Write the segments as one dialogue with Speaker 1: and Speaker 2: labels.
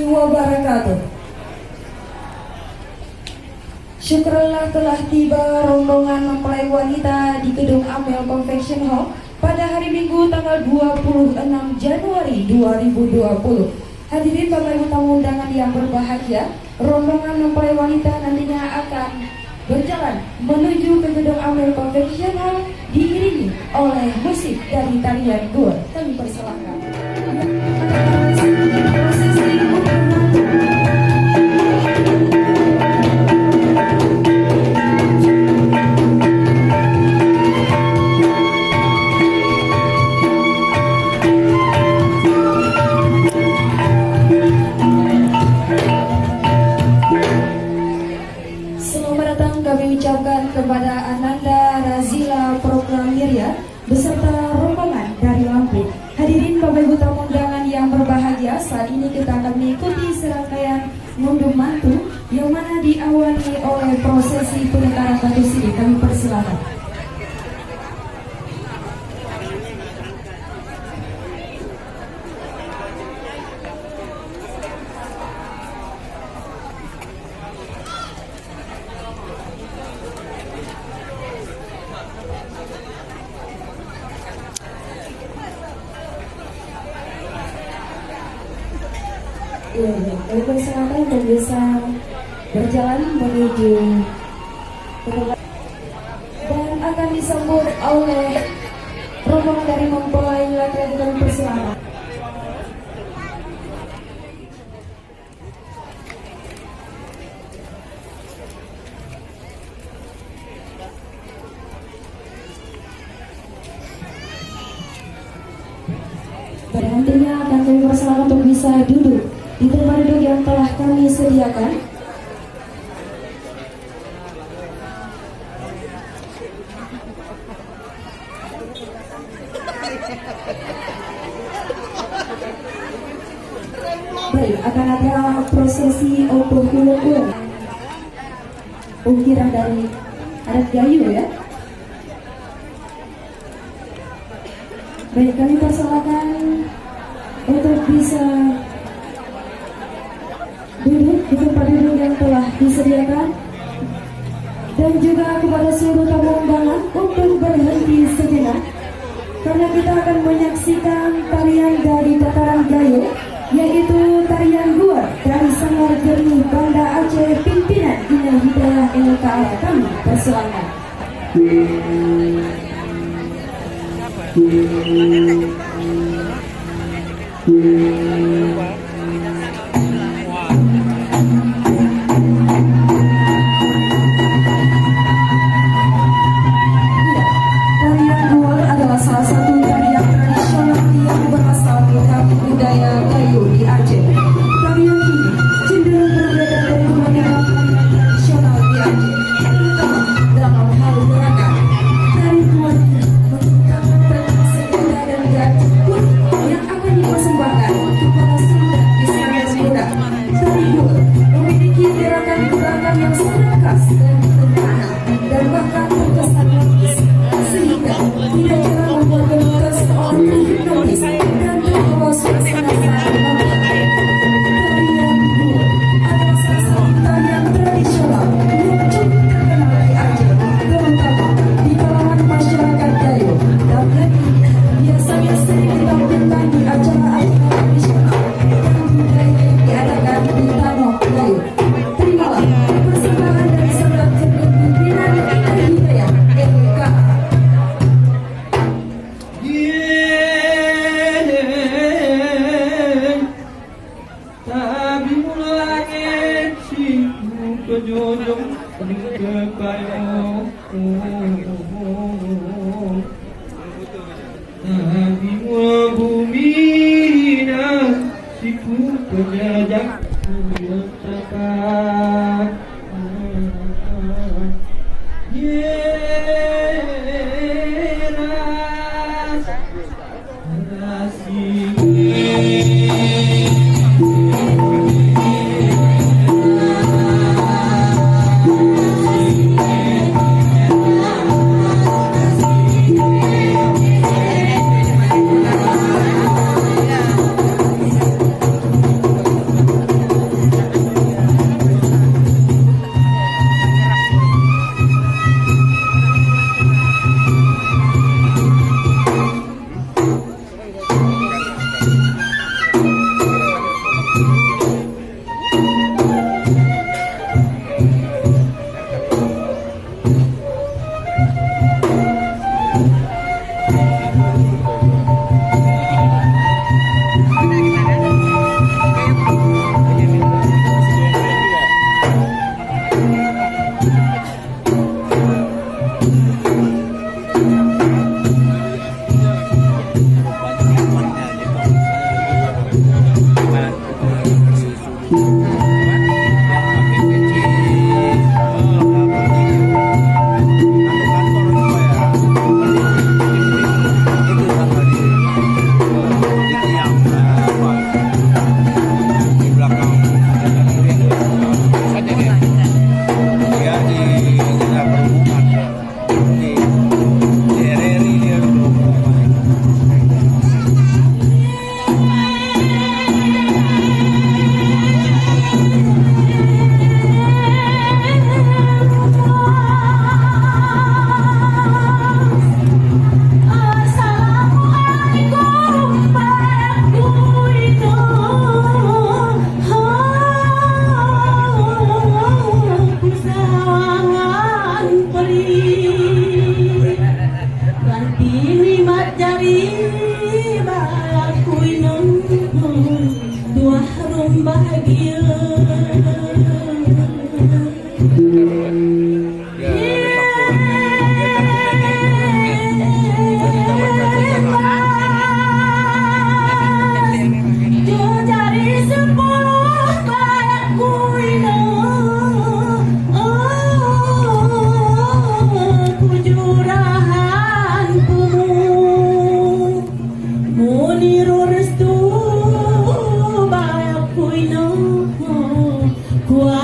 Speaker 1: warahmatullahi wabarakatuh. Syukurlah telah tiba rombongan mempelai wanita di Gedung Amel Convention Hall pada hari Minggu tanggal 26 Januari 2020. Hadirin Bapak Ibu tamu undangan yang berbahagia, rombongan mempelai wanita nantinya akan berjalan menuju ke Gedung Amel Convention Hall diiringi oleh musik dari tarian Gua. Kami persilakan. Kepada Ananda Razila Proklamiria beserta rombongan dari Lampung. Hadirin Bapak Ibu tamu undangan yang berbahagia, saat ini kita akan mengikuti serangkaian ngunduh mantu yang mana diawali oleh prosesi penetaran batu sirih. Kami persilakan. Kami persilakan untuk bisa berjalan menuju dan akan disambut oleh rombongan dari mempelai laki-laki. Kami persilakan. Pada nantinya akan kami persilakan untuk bisa duduk di tempat duduk yang telah kami sediakan. Baik, akan ada prosesi oboh kuluk-kuluk, ukiran dari adat Gayo ya. Baik, kami persilakan untuk bisa duduk di tempat duduk yang telah disediakan, dan juga kepada seluruh tamu undangan untuk berhenti sejenak karena kita akan menyaksikan tarian dari tataran Gayo, yaitu tarian Gua dari Sanggar Jernih Banda Aceh pimpinan Ina Hidayah LKA. Kami persilakan.
Speaker 2: Kuah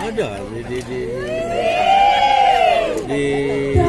Speaker 2: Ada di
Speaker 3: Dari